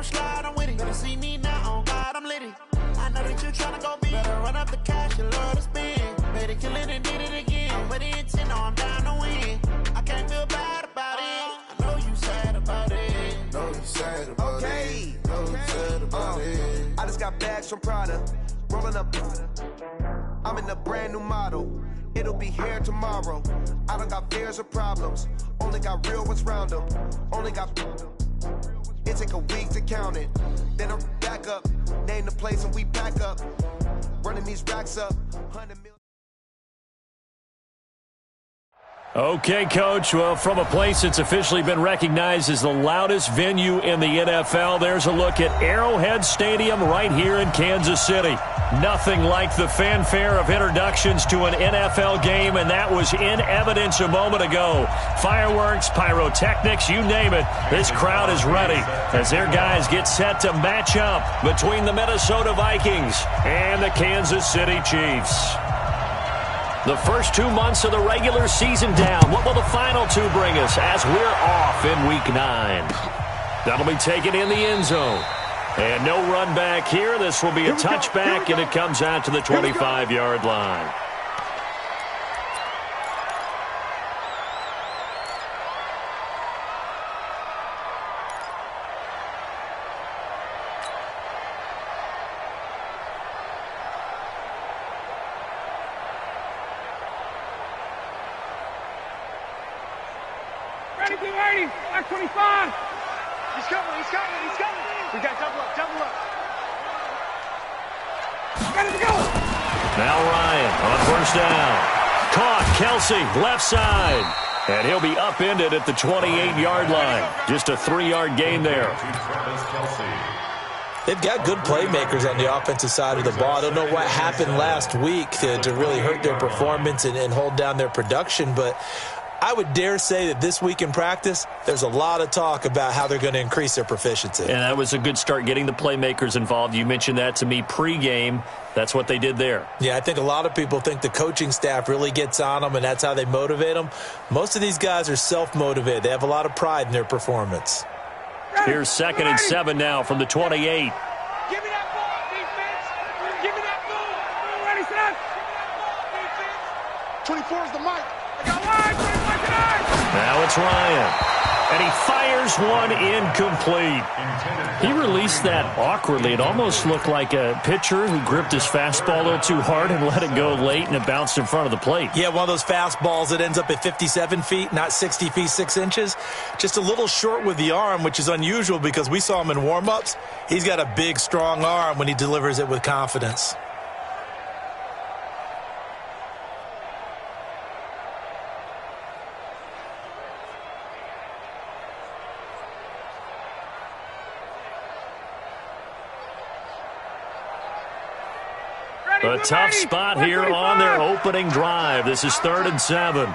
don't slide, I'm with it. Better see me now, on God, I'm litty. I know that you tryna go big. Better run up the cash, you love to spend. Better kill it and did it again. I'm with the intent, no, I'm down to win. I can't feel bad about it. I know you sad about it. Know you sad about it. Know you sad about it. I just got bags from Prada. Rolling up. I'm in a brand new model. It'll be here tomorrow. I don't got fears or problems. Only got real ones round them. Only got. It take a week to count it. Then I'm back up. Name the place and we back up. Running these racks up. 100 million. Okay, Coach. Well, from a place that's officially been recognized as the loudest venue in the NFL, there's a look at Arrowhead Stadium right here in Kansas City. Nothing like the fanfare of introductions to an NFL game, and that was in evidence a moment ago. Fireworks, pyrotechnics, you name it. This crowd is ready as their guys get set to match up between the Minnesota Vikings and the Kansas City Chiefs. The first 2 months of the regular season down. What will the final two bring us as we're off in Week 9? That'll be taken in the end zone. And no run back here. This will be a touchback, and it comes out to the 25-yard line. Ready, be ready. Back 25. He's coming, he's coming, he's coming. We got double up, double up. Ready to go. Now Ryan on first down. Caught, Kelsey, left side. And he'll be upended at the 28-yard line. Just a 3-yard gain there. They've got good playmakers on the offensive side of the ball. I don't know what happened last week to really hurt their performance and hold down their production, but I would dare say that this week in practice, there's a lot of talk about how they're going to increase their proficiency. And that was a good start, getting the playmakers involved. You mentioned that to me pregame. That's what they did there. Yeah, I think a lot of people think the coaching staff really gets on them, and that's how they motivate them. Most of these guys are self-motivated. They have a lot of pride in their performance. Here's 2nd and 7 now from the 28. Give me that ball, defense. Give me that ball. Ready, set. Give me that ball, defense. 24 is the mic. I got line. Now it's Ryan. And he fires one incomplete. He released that awkwardly. It almost looked like a pitcher who gripped his fastball a little too hard and let it go late, and it bounced in front of the plate. Yeah, one of those fastballs that ends up at 57 feet, not 60 feet, 6 inches. Just a little short with the arm, which is unusual because we saw him in warm-ups. He's got a big, strong arm when he delivers it with confidence. A tough spot here on their opening drive. This is 3rd and 7.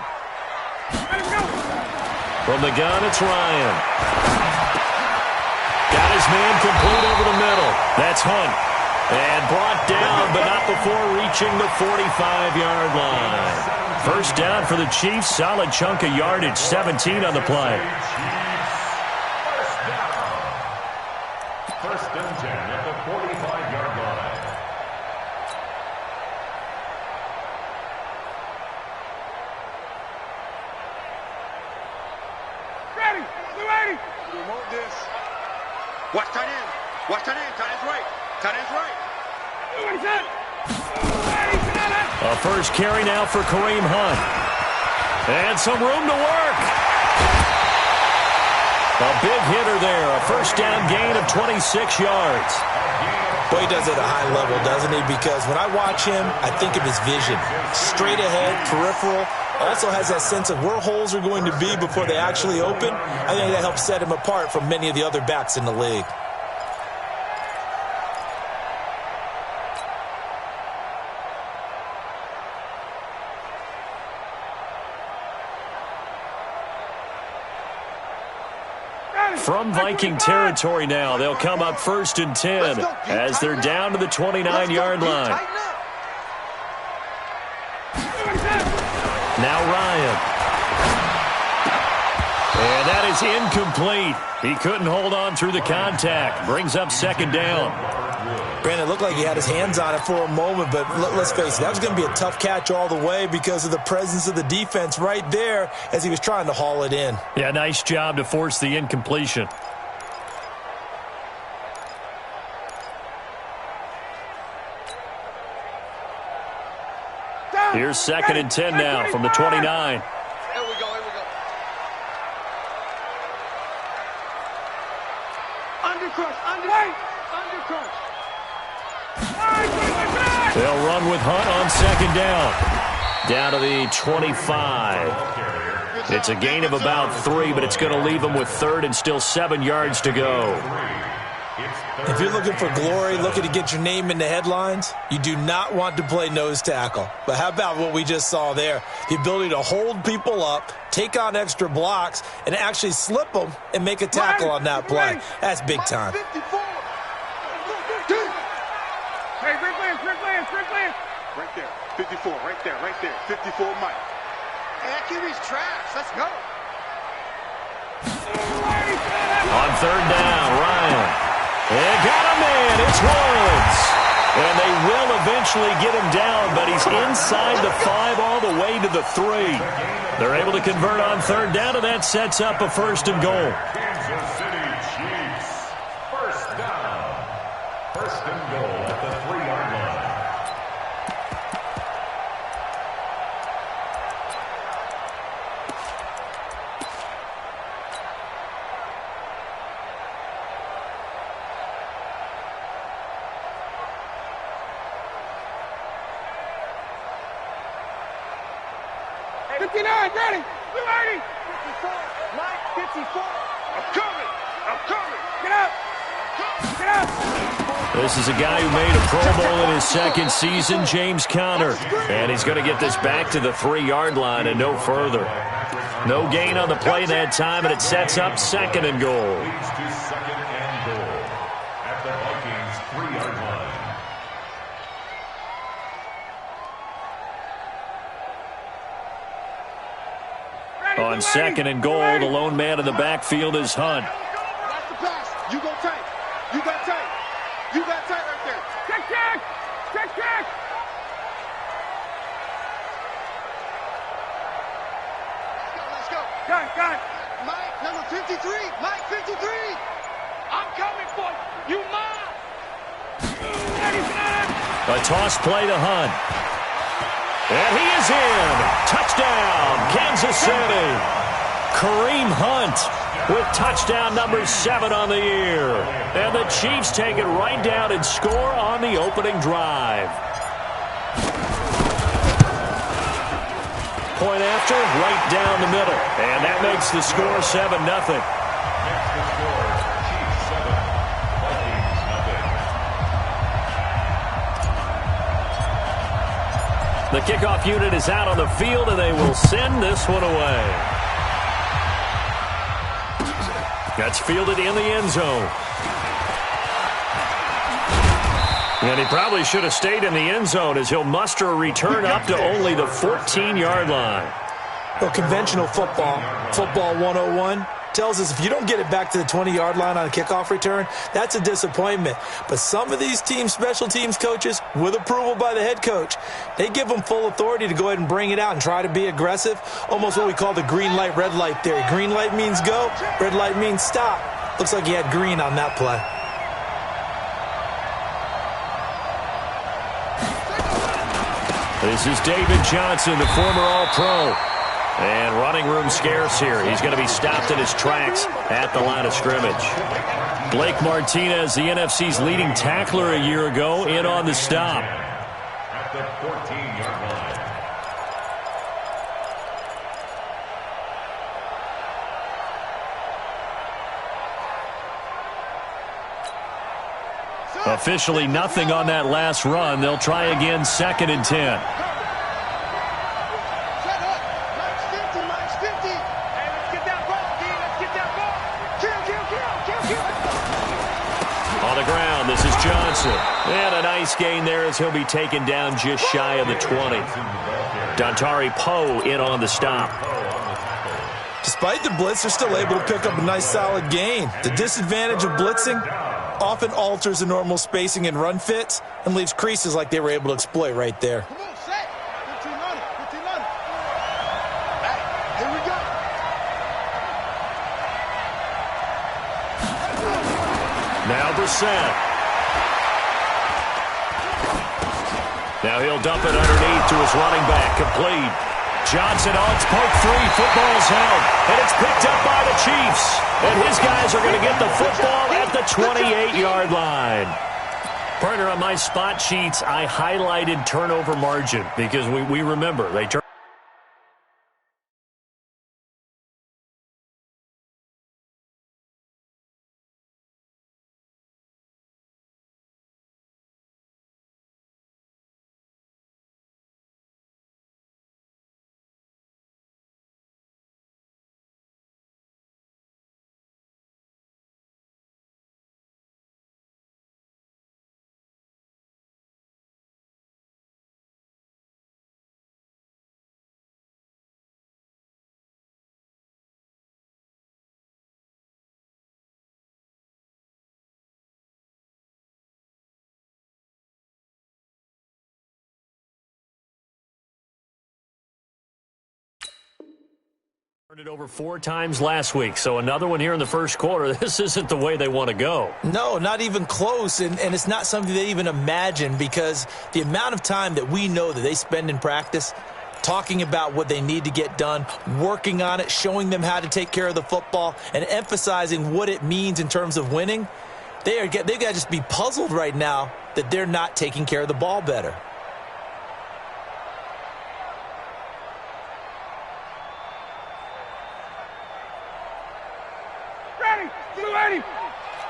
From the gun, it's Ryan. Got his man complete over the middle. That's Hunt. And brought down, but not before reaching the 45-yard line. First down for the Chiefs. Solid chunk of yardage. 17 on the play. First and 10 at the 45-yard line. Ready, be ready. We want this. Watch tight end. Watch tight end. Tight end's right. Tight end's right. A first carry now for Kareem Hunt. And some room to work. A big hitter there. A first down gain of 26 yards. Boy, he does it at a high level, doesn't he? Because when I watch him, I think of his vision. Straight ahead, peripheral. Also has that sense of where holes are going to be before they actually open. I think that helps set him apart from many of the other backs in the league. From Viking territory now, they'll come up 1st and 10 as they're down to the 29-yard line. Now Ryan. And that is incomplete. He couldn't hold on through the contact. Brings up second down. Brandon, it looked like he had his hands on it for a moment, but let's face it, that was going to be a tough catch all the way because of the presence of the defense right there as he was trying to haul it in. Yeah, nice job to force the incompletion. Here's 2nd and 10 now from the 29. Here we go. Undercrush. They'll run with Hunt on 2nd down. Down to the 25. It's a gain of about 3, but it's going to leave them with 3rd and still 7 yards to go. If you're looking for glory, looking to get your name in the headlines, you do not want to play nose tackle. But how about what we just saw there? The ability to hold people up, take on extra blocks, and actually slip them and make a tackle on that play. That's big time. Hey, Rick Lance. Right there. 54, right there. 54, Mike. Hey, that QB's trash. Let's go. On 3rd down, Ryan. They got a man. It's Woods. And they will eventually get him down, but he's inside the 5 all the way to the 3. They're able to convert on 3rd down, and that sets up a 1st and goal. Kansas City Chiefs. 1st down. 1st and goal at the 3-yard line. Ready. 54. Mike, 54. I'm coming. Get up. This is a guy who made a Pro Bowl in his 2nd season, James Conner. And he's going to get this back to the 3-yard line and no further. No gain on the play that time, and it sets up 2nd and goal. Leads to 2nd and goal at the Vikings 3-yard line. On 2nd and goal, the lone man in the backfield is Hunt. That's the pass. You go tight. You got tight right there. Check. Let's go. Got it. Mike, number 53. Mike, 53. I'm coming for you. You mine. A toss play to Hunt. And he is in. Touchdown, Kansas City. Kareem Hunt with touchdown number 7 on the year. And the Chiefs take it right down and score on the opening drive. Point after, right down the middle. And that makes the score 7-0. Makes the score Chiefs 7, Vikings nothing. The kickoff unit is out on the field, and they will send this one away. That's fielded in the end zone. And he probably should have stayed in the end zone as he'll muster a return up to only the 14-yard line. Well, conventional football 101, tells us if you don't get it back to the 20-yard line on a kickoff return, that's a disappointment. But some of these team special teams coaches, with approval by the head coach, they give them full authority to go ahead and bring it out and try to be aggressive, almost what we call the green light, red light theory. Green light means go, red light means stop. Looks like he had green on that play. This is David Johnson, the former All-Pro. And running room scarce here. He's going to be stopped in his tracks at the line of scrimmage. Blake Martinez, the NFC's leading tackler a year ago, in on the stop. At the 14-yard line. Officially nothing on that last run. They'll try again, 2nd and 10. On the ground, this is Johnson. And a nice gain there as he'll be taken down just shy of the 20. Dontari Poe in on the stop. Despite the blitz, they're still able to pick up a nice solid gain. The disadvantage of blitzing often alters the normal spacing and run fits and leaves creases like they were able to exploit right there. Come on, set. 15 on it. 15 on it. Hey, here we go. Now Brissett. Now he'll dump it underneath to his running back. Complete. Johnson on its poke three. Football's held. And it's picked up by the Chiefs. And his guys are going to get the football at the 28-yard line. Partner, on my spot sheets, I highlighted turnover margin because we remember they turn. Turned it over 4 times last week, so another one here in the first quarter. This isn't the way they want to go. No, not even close, and it's not something they even imagine because the amount of time that we know that they spend in practice talking about what they need to get done, working on it, showing them how to take care of the football, and emphasizing what it means in terms of winning, they've got to just be puzzled right now that they're not taking care of the ball better.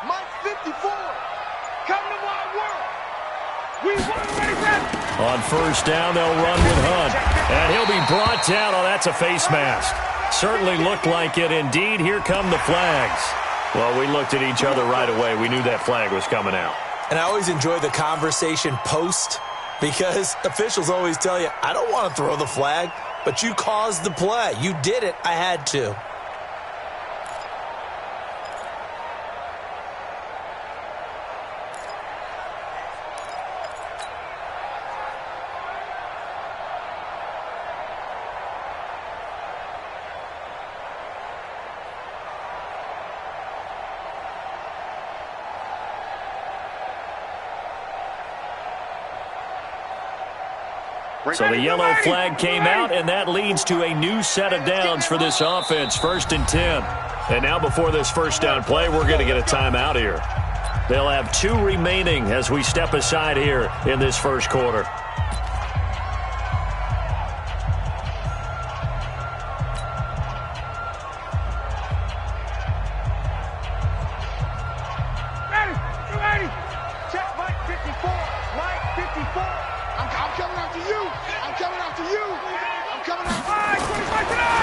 Mike 54. Come to my world. We want ready, ready. On first down, they'll run with Hunt. And he'll be brought down. Oh, that's a face mask. Certainly looked like it. Indeed, here come the flags. Well, we looked at each other right away. We knew that flag was coming out. And I always enjoy the conversation post because officials always tell you, I don't want to throw the flag, but you caused the play. You did it. I had to. So the yellow flag came out, and that leads to a new set of downs for this offense, 1st and 10. And now before this first down play, we're going to get a timeout here. They'll have 2 remaining as we step aside here in this first quarter. Ready. Check Mike 54. Mike 54. I'm coming after you. I'm coming after you. I'm coming after you.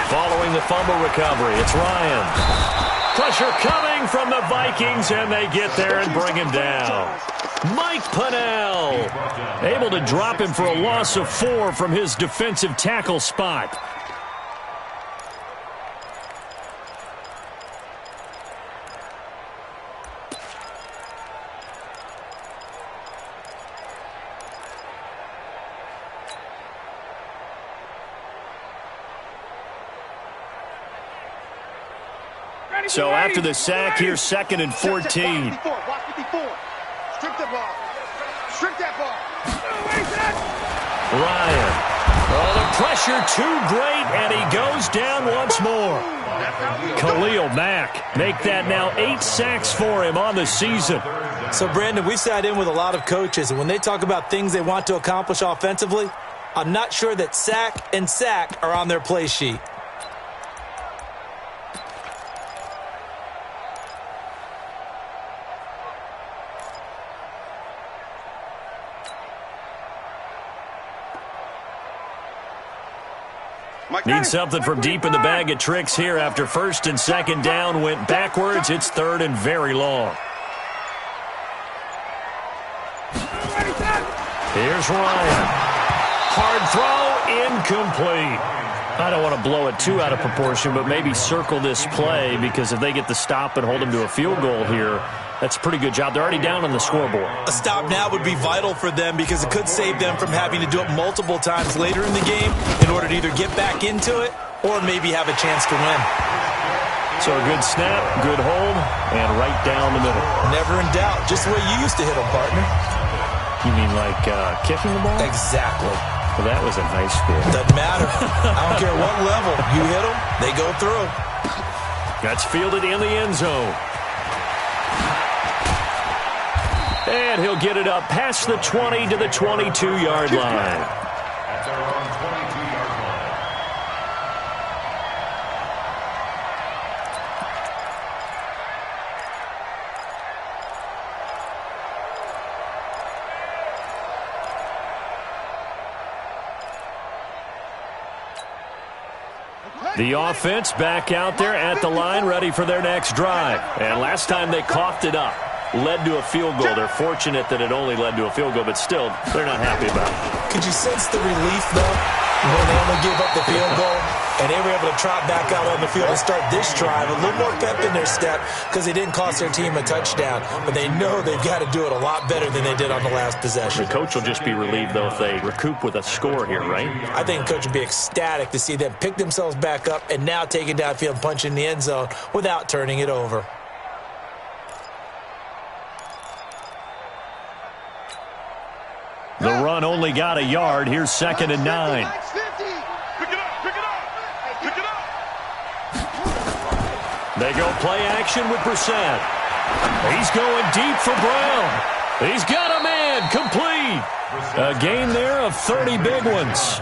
Following the fumble recovery, it's Ryan. Pressure coming from the Vikings, and they get there and bring him down. Mike Pennell able to drop him for a loss of 4 from his defensive tackle spot. So after the sack, here's 2nd and 14. Watch 54. Strip that ball. Strip that ball. Ryan. Oh, the pressure too great, and he goes down once more. Khalil Mack make that now 8 sacks for him on the season. So, Brandon, we sat in with a lot of coaches, and when they talk about things they want to accomplish offensively, I'm not sure that sack and sack are on their play sheet. Need something from deep in the bag of tricks here after 1st and 2nd down went backwards. It's 3rd and very long. Here's Ryan. Hard throw, incomplete. I don't want to blow it too out of proportion, but maybe circle this play, because if they get the stop and hold them to a field goal here, that's a pretty good job. They're already down on the scoreboard. A stop now would be vital for them, because it could save them from having to do it multiple times later in the game in order to either get back into it or maybe have a chance to win. So a good snap, good hold, and right down the middle. Never in doubt. Just the way you used to hit them, partner. You mean like kicking the ball? Exactly. Well, that was in high school. Doesn't matter. I don't care what level. You hit them, they go through. That's fielded in the end zone. And he'll get it up past the 20 to the 22-yard line. At their own 22-yard line. The offense back out there at the line, ready for their next drive. And last time they coughed it up, led to a field goal. They're fortunate that it only led to a field goal, but still, they're not happy about it. Could you sense the relief, though, when they only gave up the field goal and they were able to trot back out on the field and start this drive? A little more pep in their step, because they didn't cost their team a touchdown, but they know they've got to do it a lot better than they did on the last possession. The coach will just be relieved, though, if they recoup with a score here, right? I think the coach would be ecstatic to see them pick themselves back up and now take it downfield and punch in the end zone without turning it over. The run only got a yard. Here's 2nd and 9. They go play action with Brissett. He's going deep for Brown. He's got a man. Complete. A gain there of 30 big ones.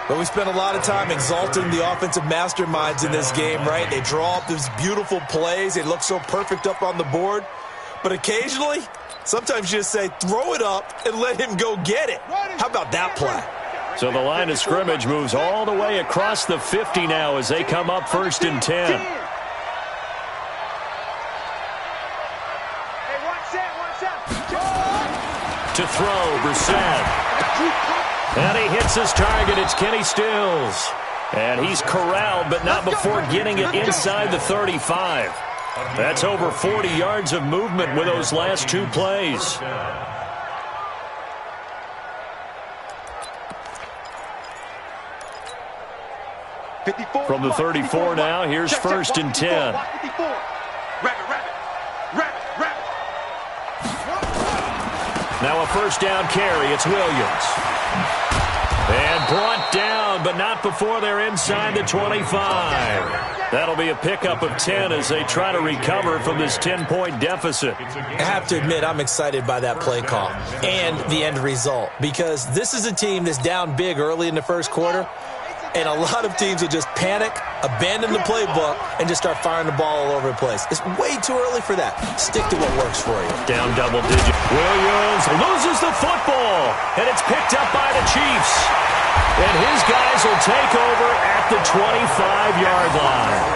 But we spent a lot of time exalting the offensive masterminds in this game, right? They draw up these beautiful plays. They look so perfect up on the board. But occasionally, sometimes you just say, throw it up and let him go get it. How about that play? So the line of scrimmage moves all the way across the 50 now as they come up 1st and 10. To throw, Brissett. And he hits his target. It's Kenny Stills. And he's corralled, but not before getting it inside the 35. That's over 40 yards of movement with those last 2 plays. From the 34 now, here's 1st and 10. Now a 1st down carry. It's Williams. And brought down, but not before they're inside the 25. That'll be a pickup of 10 as they try to recover from this 10-point deficit. I have to admit, I'm excited by that play call and the end result, because this is a team that's down big early in the first quarter, and a lot of teams will just panic, abandon the playbook, and just start firing the ball all over the place. It's way too early for that. Stick to what works for you. Down double digit. Williams loses the football, and it's picked up by the Chiefs. And his guys will take over at the 25-yard line.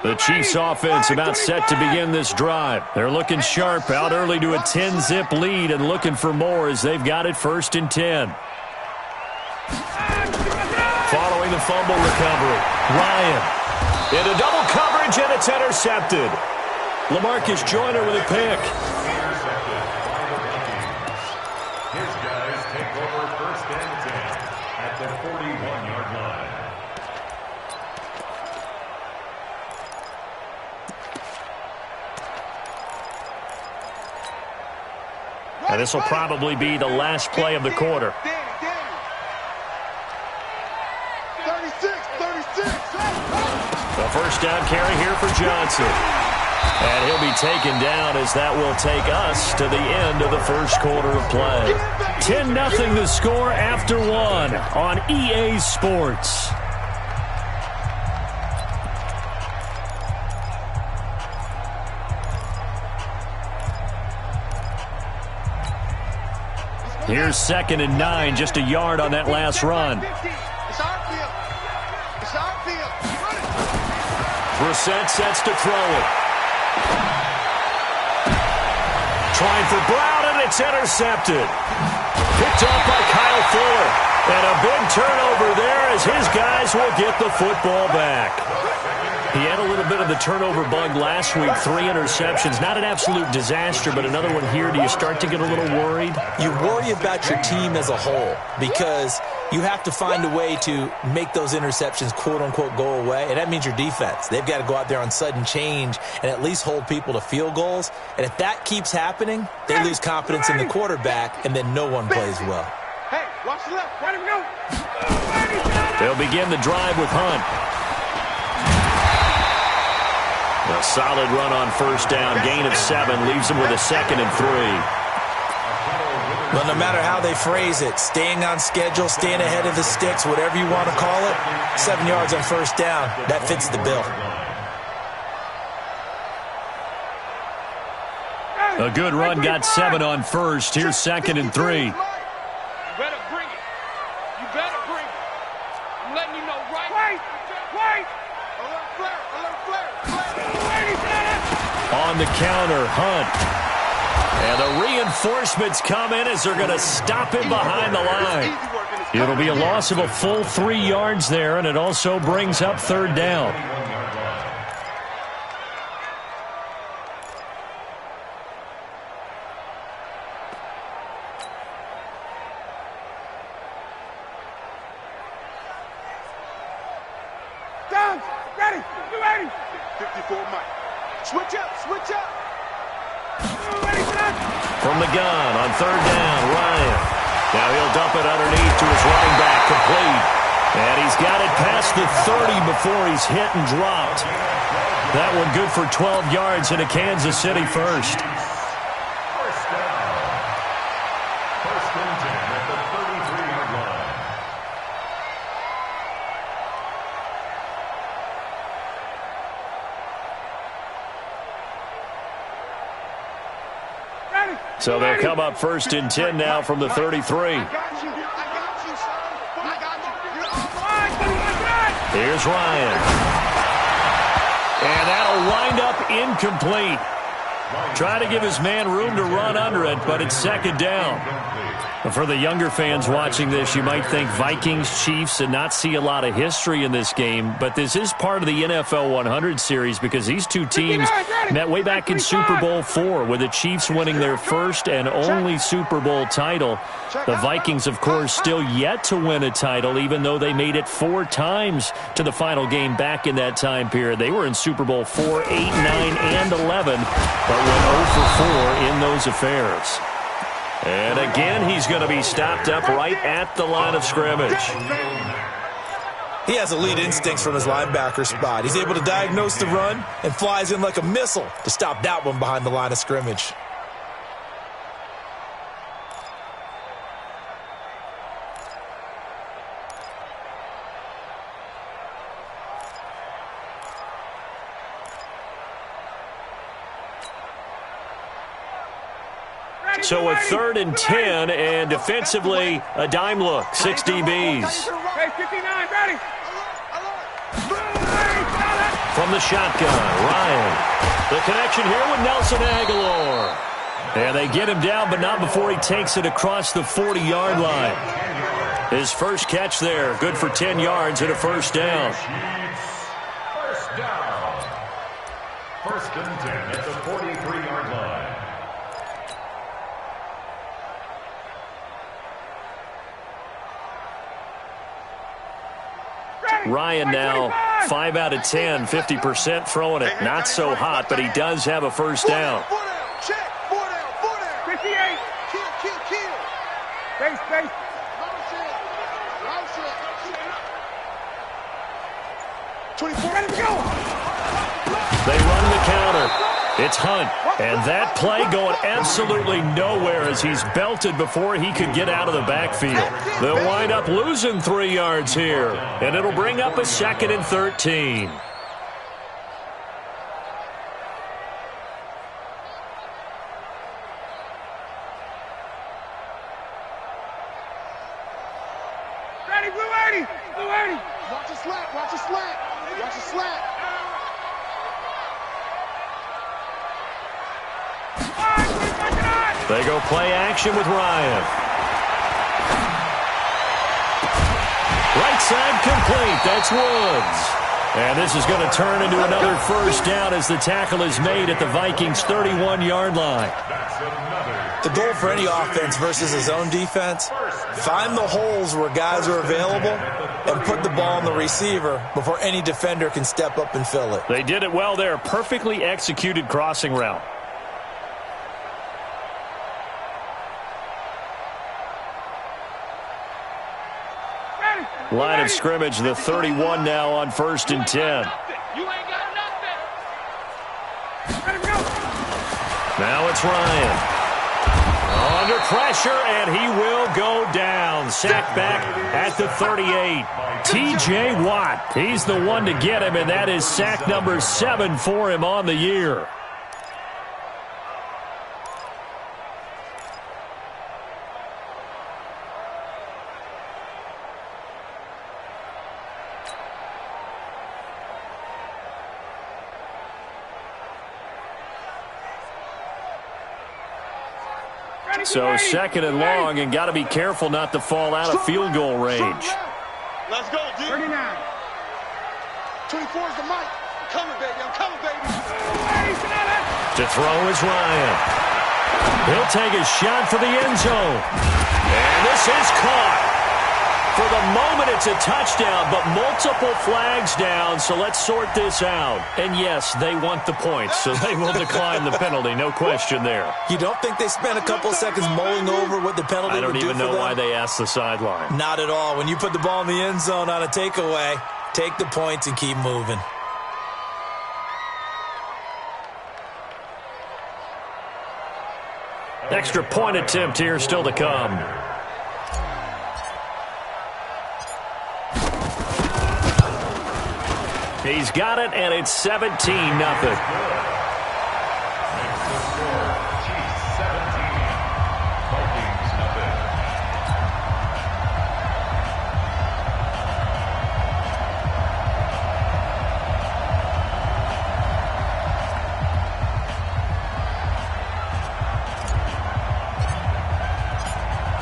The Chiefs offense about set to begin this drive. They're looking sharp, out early to a 10-zip lead and looking for more as they've got it 1st and 10. Following the fumble recovery, Ryan into double coverage, and it's intercepted. LaMarcus Joyner with a pick. His guys take over 1st and 10 at the 41-yard line. And this will probably be the last play of the quarter. first down carry here for Johnson. And he'll be taken down as that will take us to the end of the first quarter of play. 10-0 the score after one on EA Sports. Here's 2nd and 9, just a yard on that last run. Brissett sets to throw it. Trying for Brown, and it's intercepted. Picked off by Kyle Fuller. And a big turnover there as his guys will get the football back. He had a little bit of the turnover bug last week, 3 interceptions. Not an absolute disaster, but another one here. Do you start to get a little worried? You worry about your team as a whole because you have to find a way to make those interceptions, quote-unquote, go away, and that means your defense. They've got to go out there on sudden change and at least hold people to field goals. And if that keeps happening, they lose confidence in the quarterback, and then no one plays well. Hey, watch the left. Right, go. They'll begin the drive with Hunt. A solid run on first down. Gain of 7 leaves them with a 2nd and 3. Well, no matter how they phrase it, staying on schedule, staying ahead of the sticks, whatever you want to call it, 7 yards on first down, that fits the bill. A good run got 7 on first. Here's 2nd and 3. You better bring it. You better bring it. I'm letting you know right. Wait. Alert flare. On the counter, Hunt. And the reinforcements come in as they're going to stop him behind the line. It'll be a loss of a full 3 yards there, and it also brings up 3rd down. Downs, ready. You ready? 54 Mike. Switch up. From the gun on 3rd down, Ryan. Now he'll dump it underneath to his running back, complete. And he's got it past the 30 before he's hit and dropped. That one good for 12 yards and a Kansas City first. First down. 1st and 10 at the 33-yard line. So they'll come up 1st and 10 now from the 33. I got you, son. Here's Ryan. And that'll wind up incomplete. Try to give his man room to run under it, but it's 2nd down. For the younger fans watching this, you might think Vikings, Chiefs, and not see a lot of history in this game, but this is part of the NFL 100 series because these two teams met way back in Super Bowl IV with the Chiefs winning their first and only Super Bowl title. The Vikings, of course, still yet to win a title, even though they made it 4 times to the final game back in that time period. They were in Super Bowl IV, 8, 9, and 11, but went 0 for 4 in those affairs. And again, he's going to be stopped up right at the line of scrimmage. He has elite instincts from his linebacker spot. He's able to diagnose the run and flies in like a missile to stop that one behind the line of scrimmage. So a 3rd and 10, and defensively, a dime look, 6 DBs. Hey, 59, ready. From the shotgun, Ryan. The connection here with Nelson Aguilar. And they get him down, but not before he takes it across the 40-yard line. His first catch there, good for 10 yards and a first down. First down. 1st and 10 at the 43-yard line. Ryan now 5 out of 10, 50% throwing it. Not so hot, but he does have a first down. 58. Kill. Base. 24, ready to go. They run the counter. It's Hunt, and that play going absolutely nowhere as he's belted before he could get out of the backfield. They'll wind up losing 3 yards here, and it'll bring up a 2nd and 13. Ready, blue 80, blue 80. Watch the slant, watch the slant, watch the slant. They go play action with Ryan. Right side complete. That's Woods. And this is going to turn into another first down as the tackle is made at the Vikings' 31-yard line. The goal for any offense versus his own defense, find the holes where guys are available and put the ball on the receiver before any defender can step up and fill it. They did it well there. Perfectly executed crossing route. Line of scrimmage, the 31 now on 1st and 10. You ain't got nothing. Let him go. Now it's Ryan. Under pressure, and he will go down. Sacked back at the 38. T.J. Watt, he's the one to get him, and that is sack number 7 for him on the year. So 2nd and long, and got to be careful not to fall out of field goal range. Let's go, dude. 39. 24 is the mic. I'm coming, baby. I'm coming, baby. To throw is Ryan. He'll take a shot for the end zone. And this is caught. For the moment, it's a touchdown, but multiple flags down, so let's sort this out. And yes, they want the points, so they will decline the penalty, no question there. You don't think they spent a couple seconds mulling over what the penalty would do for them? I don't even know why they asked the sideline. Not at all. When you put the ball in the end zone on a takeaway, take the points and keep moving. Extra point attempt here still to come. He's got it, and it's 17-0.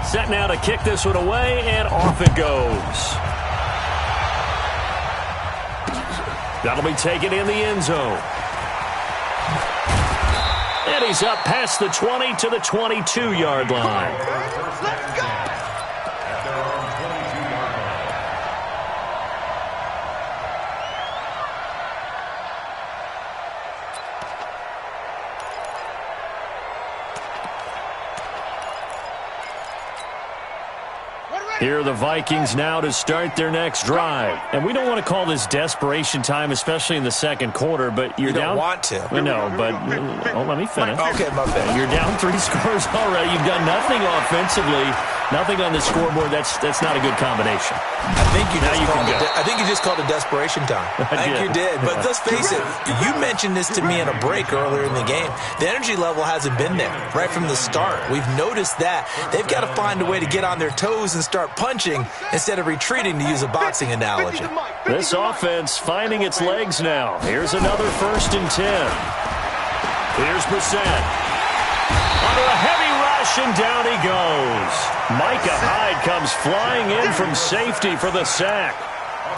Set now to kick this one away, and off it goes. That'll be taken in the end zone. And he's up past the 20 to the 22-yard line. Let's go. Here are the Vikings now to start their next drive. And we don't want to call this desperation time, especially in the second quarter, but you're down. You don't want to. No, but let me finish. Okay, my bad. You're down 3 scores already. You've done nothing offensively, nothing on the scoreboard. That's not a good combination. I think you just called it desperation time. I think you did. But let's face it, you mentioned this to me in a break earlier in the game. The energy level hasn't been there right from the start. We've noticed that. They've got to find a way to get on their toes and start punching instead of retreating, to use a boxing analogy. This offense finding its legs now. Here's another 1st and 10. Here's Brissett. Under a heavy rush, and down he goes. Micah Hyde comes flying in from safety for the sack.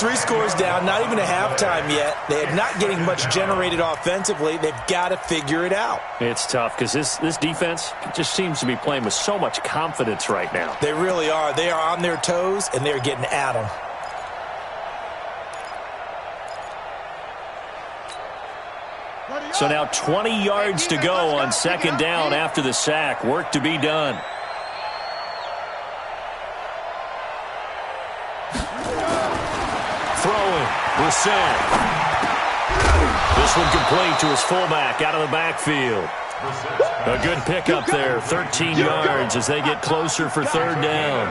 3 scores down, not even a halftime yet. They are not getting much generated offensively. They've got to figure it out. It's tough because this defense just seems to be playing with so much confidence right now. They really are. They are on their toes, and they're getting at them. So now 20 yards to go on 2nd down after the sack. Work to be done. Throwing. Brissett. This one complete to his fullback out of the backfield. A good pickup there, 13 yards as they get closer for third down.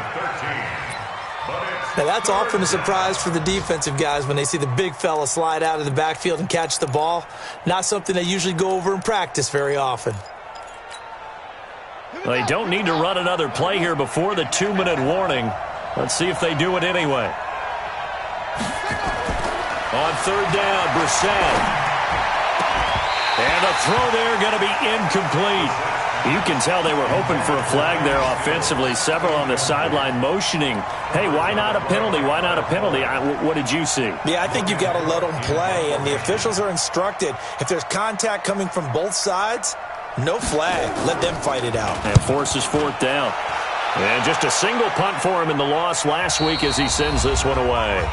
Now that's often a surprise for the defensive guys when they see the big fella slide out of the backfield and catch the ball. Not something they usually go over in practice very often. They don't need to run another play here before the 2-minute warning. Let's see if they do it anyway. On third down, Brissett. And the throw there going to be incomplete. You can tell they were hoping for a flag there offensively. Several on the sideline motioning, hey, why not a penalty? Why not a penalty? What did you see? Yeah, I think you've got to let them play, and the officials are instructed. If there's contact coming from both sides, no flag. Let them fight it out. And forces fourth down. And just a single punt for him in the loss last week as he sends this one away.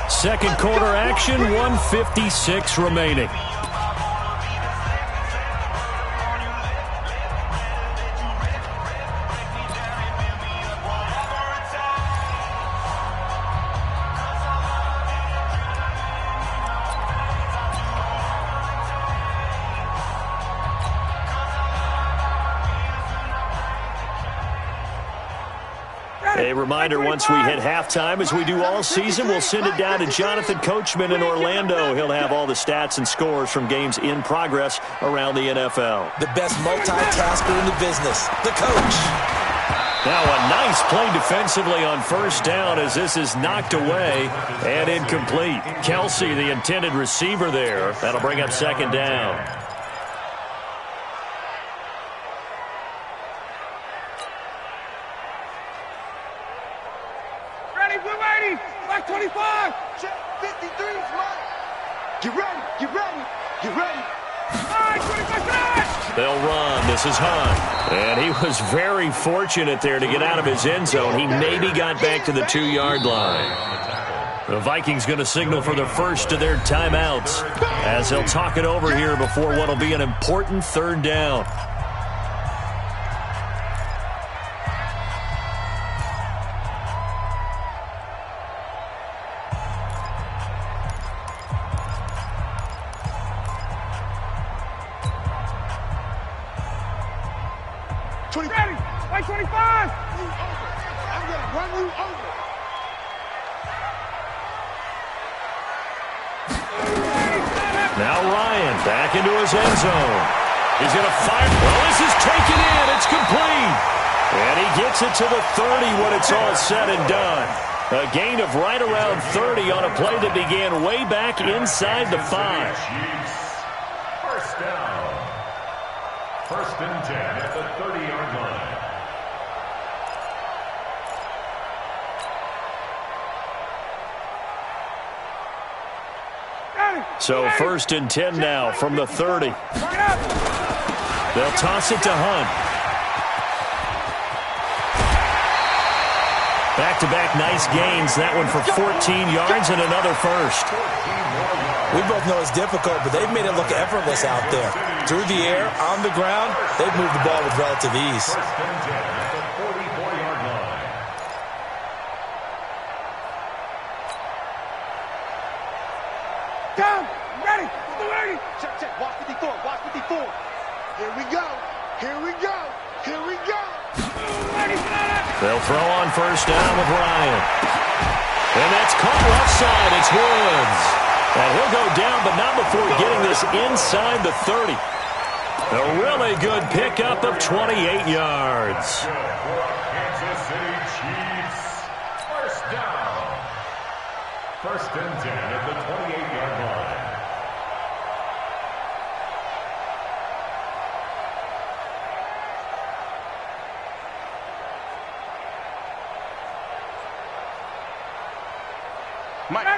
Second quarter action, 1:56 remaining. A reminder, once we hit halftime, as we do all season, we'll send it down to Jonathan Coachman in Orlando. He'll have all the stats and scores from games in progress around the NFL. The best multitasker in the business, the coach. Now a nice play defensively on first down as this is knocked away and incomplete. Kelsey, the intended receiver there. That'll bring up second down. We're ready. Back 25. Check 53 is mine. Get ready. Get ready. Get ready. All right, 25. They'll run. This is Hunt. And he was very fortunate there to get out of his end zone. He maybe got back to the 2-yard line. The Vikings going to signal for the first of their timeouts as they'll talk it over here before what will be an important third down. Ready. Back 25. I'm going to run you over. Now Ryan back into his end zone. He's going to fire. Well, this is taken in. It's complete. And he gets it to the 30 when it's all said and done. A gain of right around 30 on a play that began way back inside the 5. First down. First and 10 at the 30-yard line. So first and 10 now from the 30. They'll toss it to Hunt. Back-to-back nice gains. That one for 14 yards and another first. We both know it's difficult, but they've made it look effortless out there. Through the air, on the ground, they've moved the ball with relative ease. First and 10 at the 44-yard line. Down. Ready. Ready. Check, check. Watch 54. Watch 54. Here we go. Here we go. Here we go. They'll throw on first down with Ryan. And that's caught left side. It's Woods. And he'll go down, but not before getting this inside the 30. A really good pickup of 28 yards. Kansas City Chiefs. First down. First and 10 at the 28-yard line.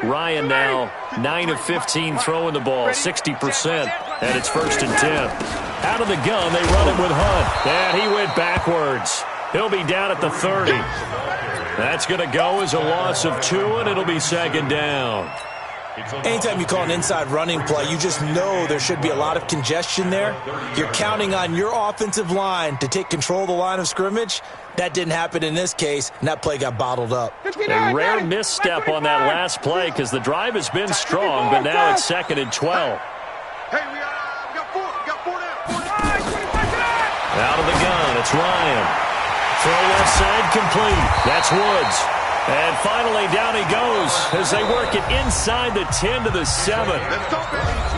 Ryan now 9 of 15 throwing the ball, 60%, and it's first and 10. Out of the gun, they run it with Hunt, and he went backwards. He'll be down at the 30. That's going to go as a loss of 2, and it'll be second down. Anytime you call an inside running play, you just know there should be a lot of congestion there. You're counting on your offensive line to take control of the line of scrimmage. That didn't happen in this case, and that play got bottled up. A rare misstep on that last play because the drive has been strong, but now it's 2nd and 12. Hey, we got four down. Out of the gun, it's Ryan. Throw left side complete. That's Woods. And finally, down he goes as they work it inside the 10 to the 7.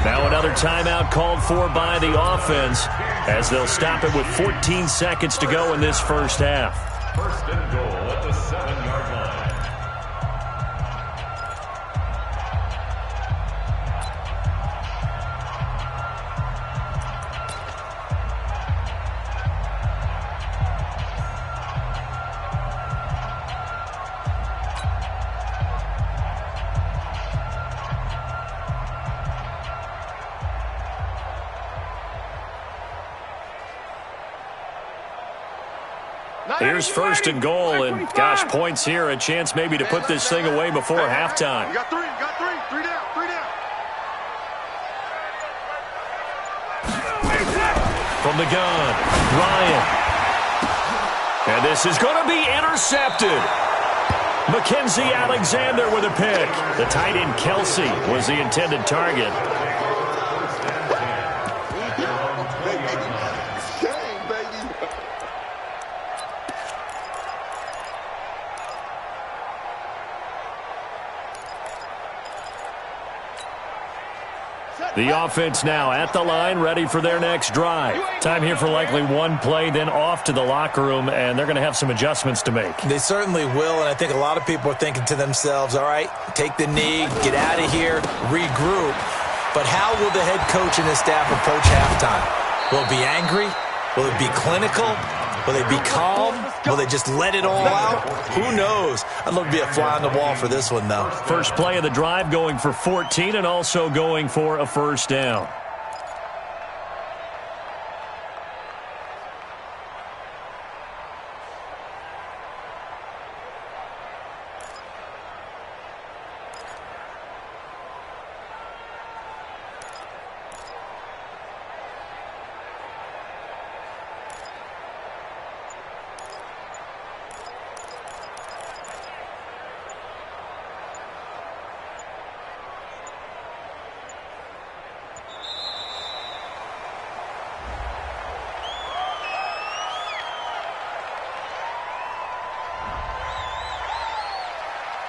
Now another timeout called for by the offense as they'll stop it with 14 seconds to go in this first half. First and goal at the 7-yard line. Here's first and goal, and gosh, points here, a chance maybe to put this thing away before halftime. You got three down. From the gun, Ryan. And this is going to be intercepted. Mackenzie Alexander with a pick. The tight end Kelsey was the intended target. The offense now at the line, ready for their next drive. Time here for likely one play, then off to the locker room, and they're going to have some adjustments to make. They certainly will, and I think a lot of people are thinking to themselves, all right, take the knee, get out of here, regroup. But how will the head coach and his staff approach halftime? Will it be angry? Will it be clinical? Will they be calm? Will they just let it all out? Who knows? I'd love to be a fly on the wall for this one, though. First play of the drive going for 14 and also going for a first down.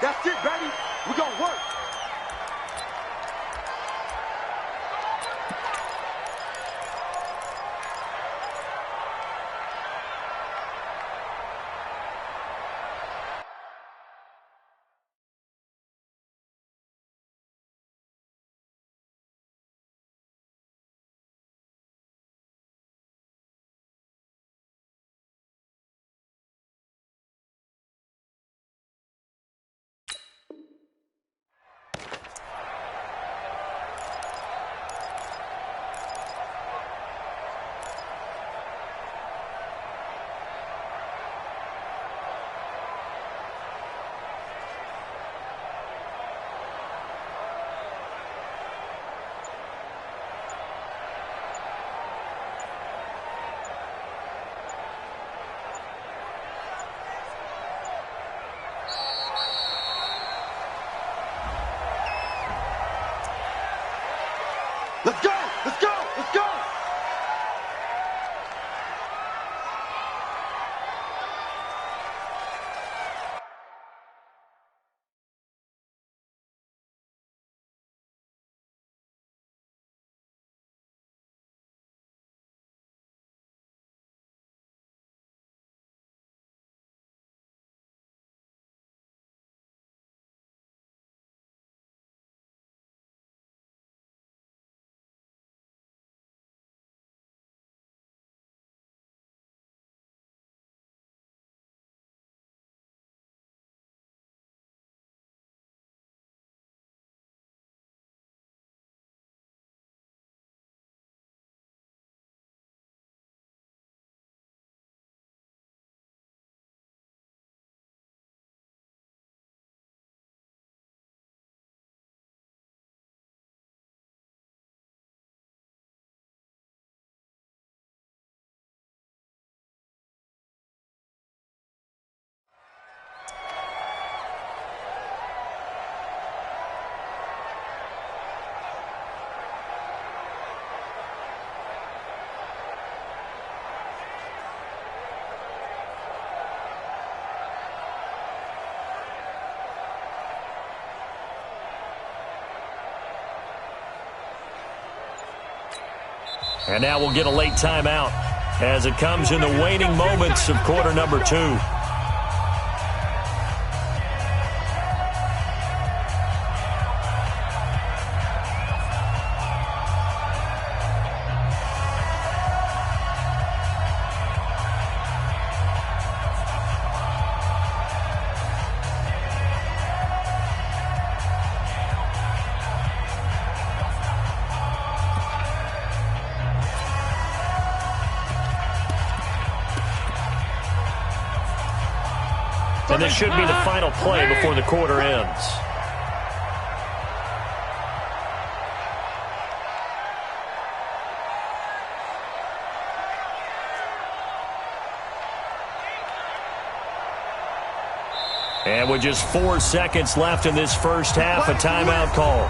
That's it, baby. We're going to work. And now we'll get a late timeout as it comes in the waning moments of quarter number 2. And this should be the final play before the quarter ends. And with just 4 seconds left in this first half, a timeout call.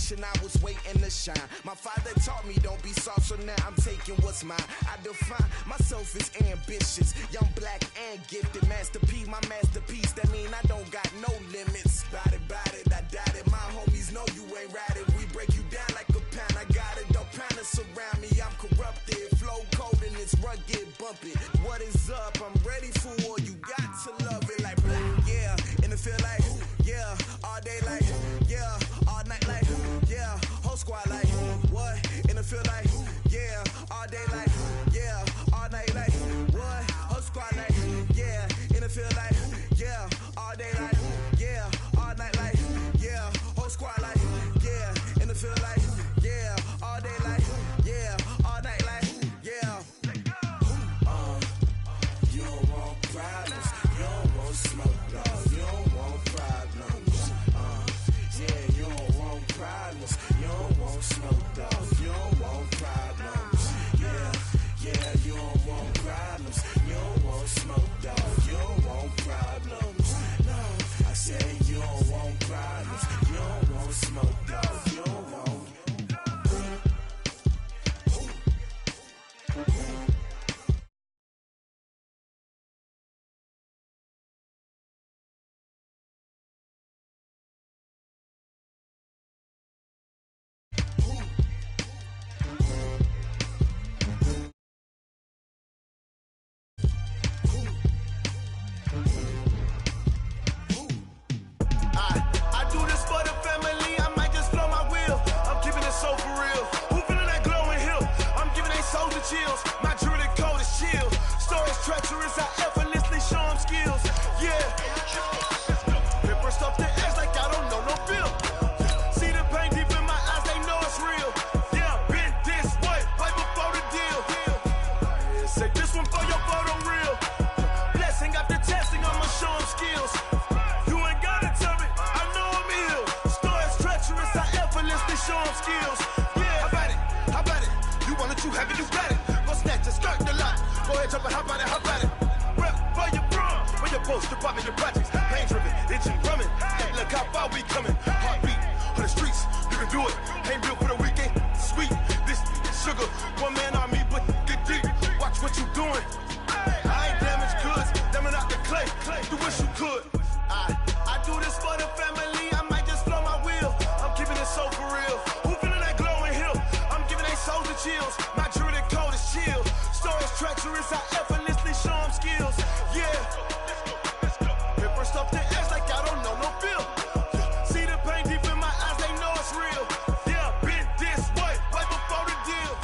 I was waiting to shine. My father taught me don't be soft, so now I'm taking what's mine. I define myself as ambitious, young, black, and gifted. Master P, my masterpiece. That mean I don't got no limits. Bout it, I doubt it. My homies know you ain't ratted. We break you down like a pound. I got it, don't panic surround me. I'm corrupted, flow cold and it's rugged, bumpy. What is up? I'm ready for war. You got to love it like black, yeah. And it feel like, yeah, all day like, yeah, all night like, yeah, whole squad like, what? And it feel like, yeah, all day like, yeah, all night like, what? Whole squad like, yeah, and it feel like, yeah, all day like, yeah, all night like, yeah, whole squad like, yeah, and it feel like, yeah, all day like, yeah, all night like, yeah. You don't want problems, you don't want smoke, no, you don't want problems. Yeah, you don't want problems. chills. My jewelry code is chill. Stories treacherous, I effortlessly show them skills. Yeah. Paper stuff the edge like I don't know no bill. See the pain deep in my eyes, they know it's real. Yeah, been this way, way before the deal. Say this one for your photo reel. Blessing after testing, I'ma show them skills. You ain't gotta tell me, I know I'm ill. Stories treacherous, I effortlessly show them skills. Yeah, how about it? How about it? You want it, you have it, you got it. Go snatch it, skirt the lot. Go ahead, jump it, how about it? How about it? Rep for your bra, for your post, department, your projects. Pain driven, itching, drumming. Hey, look how far we coming. Heartbeat on the streets, you can do it. Ain't built for the weekend. Sweet, this sugar, one man army, but get deep. Watch what you doing. I ain't damaged goods, them are not the clay. You wish you could. I do this for the family. I might just blow my wheel. I'm keeping it so for real. Who feeling that glowing hill? I'm giving they souls the chills. My jewelry code is chill. Stories treacherous, I effortlessly show them skills. Yeah. Paper stuff the edge like I don't know no bill. See the pain deep in my eyes, they know it's real. Yeah, been this way, right before the deal.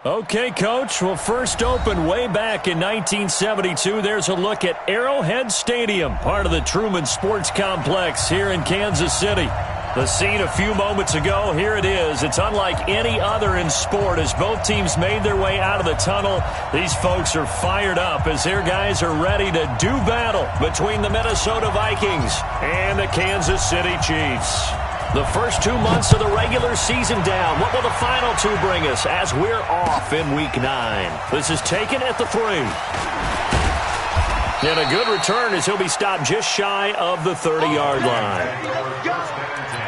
Okay, Coach. Well, first opened way back in 1972. There's a look at Arrowhead Stadium, part of the Truman Sports Complex here in Kansas City. The scene a few moments ago, here it is. It's unlike any other in sport as both teams made their way out of the tunnel. These folks are fired up as their guys are ready to do battle between the Minnesota Vikings and the Kansas City Chiefs. The first 2 months of the regular season down. What will the final two bring us as we're off in Week 9? This is taken at the 3. And a good return as he'll be stopped just shy of the 30-yard line. Let's go!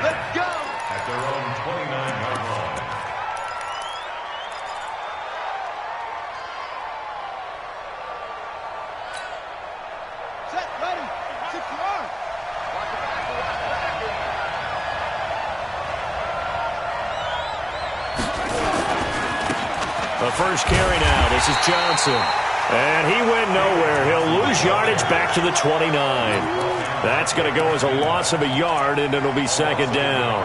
Let's go! At their own 29-yard line. Set, ready, 60-yard. Watch it back, watch it back. The first carry now. This is Johnson. And he went nowhere. He'll lose yardage back to the 29. That's going to go as a loss of a yard, and it'll be second down.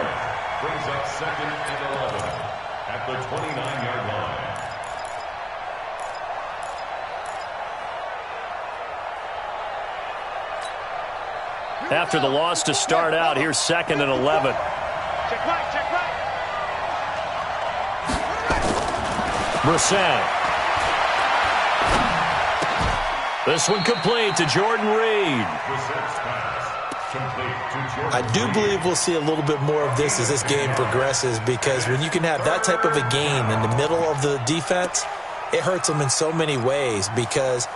Brings up second and 11 at the 29-yard line. After the loss to start out, here's second and 11. Check right, check right. Brissett. This one complete to Jordan Reed. Brissett's pass complete to Jordan I do Reed. believe we'll see a little bit more of this as this game progresses, because when you can have that type of a gain in the middle of the defense, it hurts them in so many ways, because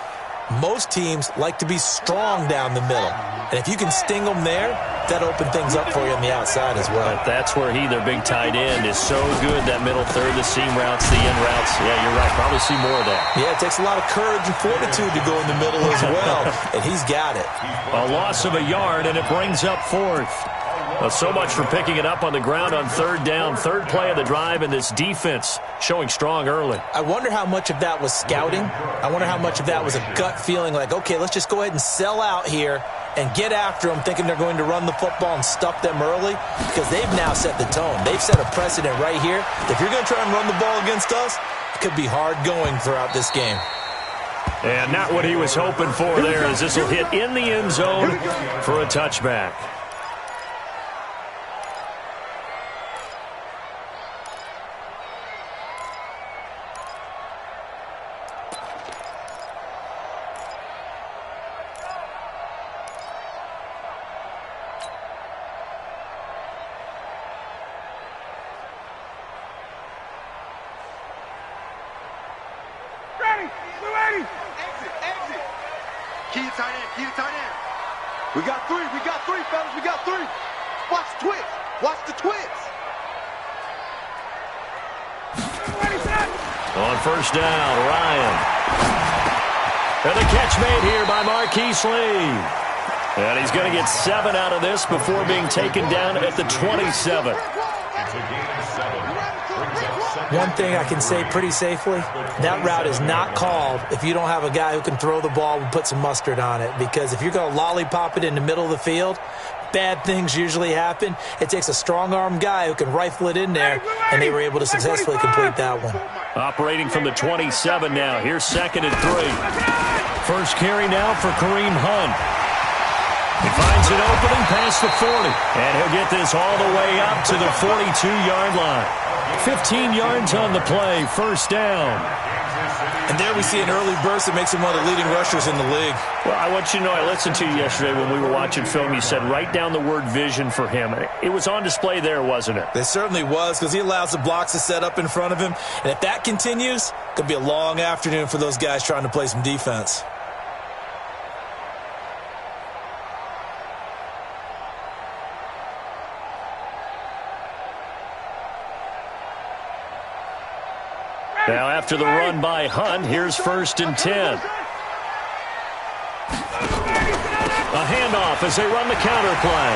most teams like to be strong down the middle. And if you can sting them there, that opens things up for you on the outside as well. But that's where their big tight end, is so good, that middle third, the seam routes, the in routes. Yeah, you're right. Probably see more of that. Yeah, it takes a lot of courage and fortitude to go in the middle as well, and he's got it. A loss of a yard, and it brings up fourth. So much for picking it up on the ground on third down. Third play of the drive, and this defense showing strong early. I wonder how much of that was scouting. I wonder how much of that was a gut feeling like, okay, let's just go ahead and sell out here and get after them, thinking they're going to run the football and stuff them early, because they've now set the tone. They've set a precedent right here. If you're going to try and run the ball against us, it could be hard going throughout this game. And not what he was hoping for there, as this will hit in the end zone for a touchback. We got three, fellas, we got three. Watch the twits, watch the twits. On first down, Ryan. And the catch made here by Marquise Lee. And he's going to get 7 out of this before being taken down at the 27. It's a gain of 7. Brings up one thing I can say pretty safely, that route is not called if you don't have a guy who can throw the ball and put some mustard on it. Because if you're going to lollipop it in the middle of the field, bad things usually happen. It takes a strong-arm guy who can rifle it in there, and they were able to successfully complete that one. Operating from the 27 now. Here's 2nd and 3. First carry now for Kareem Hunt. He finds an opening past the 40, and he'll get this all the way up to the 42-yard line. 15 yards on the play, first down. And there we see an early burst that makes him one of the leading rushers in the league. Well, I want you to know, I listened to you yesterday when we were watching film. You said write down the word vision for him. It was on display there, wasn't it? It certainly was, because he allows the blocks to set up in front of him. And if that continues, it could be a long afternoon for those guys trying to play some defense. Now after the run by Hunt, here's 1st and 10. A handoff as they run the counter play.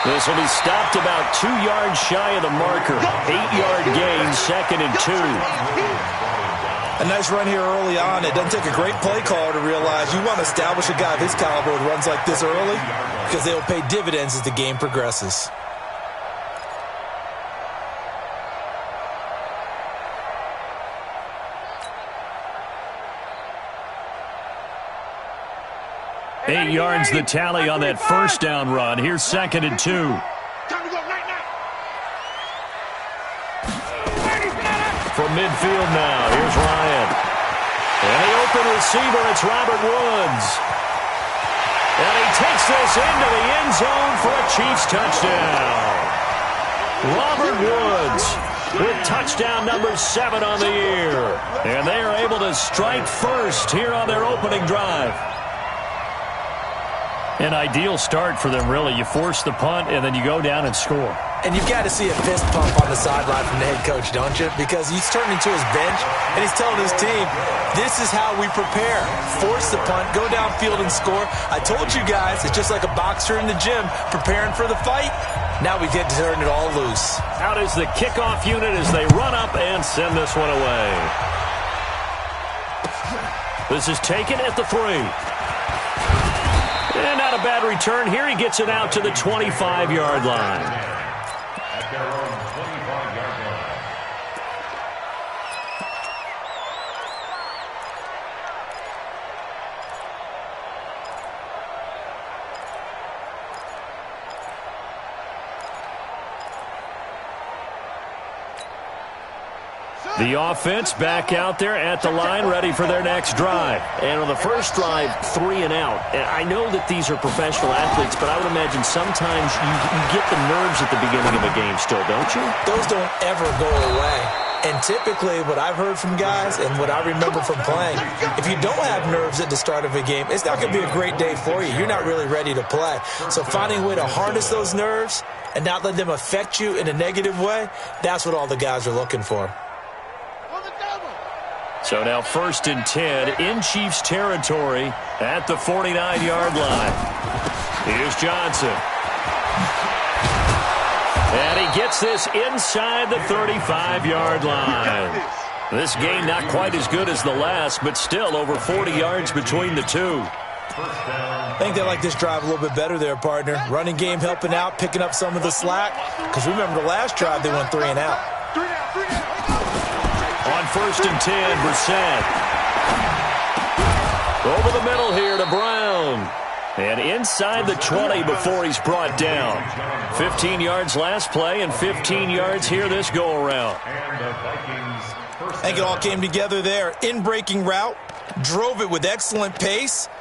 This will be stopped about 2 yards shy of the marker. 8-yard gain, 2nd and 2. A nice run here early on. It doesn't take a great play caller to realize you want to establish a guy of his caliber with runs like this early, because they will pay dividends as the game progresses. Eight yards the tally on that first down run. Here's 2nd and 2. Time to go right now. From midfield now, here's Ryan. And the open receiver, it's Robert Woods. And he takes this into the end zone for a Chiefs touchdown. Robert Woods with touchdown number 7 on the year. And they are able to strike first here on their opening drive. An ideal start for them, really. You force the punt, and then you go down and score. And you've got to see a fist pump on the sideline from the head coach, don't you? Because he's turned into his bench, and he's telling his team, this is how we prepare. Force the punt, go downfield and score. I told you guys, it's just like a boxer in the gym preparing for the fight. Now we get to turn it all loose. Out is the kickoff unit as they run up and send this one away. This is taken at the 3. And not a bad return here. He gets it out to the 25-yard line. At their own 25-yard line. The offense back out there at the line, ready for their next drive. And on the first drive, 3 and out. And I know that these are professional athletes, but I would imagine sometimes you get the nerves at the beginning of a game still, don't you? Those don't ever go away. And typically, what I've heard from guys and what I remember from playing, if you don't have nerves at the start of a game, it's not going to be a great day for you. You're not really ready to play. So finding a way to harness those nerves and not let them affect you in a negative way, that's what all the guys are looking for. So now 1st and 10 in Chiefs territory at the 49-yard line. Here's Johnson. And he gets this inside the 35-yard line. This game not quite as good as the last, but still over 40 yards between the two. I think they like this drive a little bit better there, partner. Running game helping out, picking up some of the slack. Because remember the last drive, they went 3 and out. On 1st and 10, Brissett. Over the middle here to Brown. And inside the 20 before he's brought down. 15 yards last play and 15 yards here this go-around. I think it all came together there. In-breaking route, drove it with excellent pace,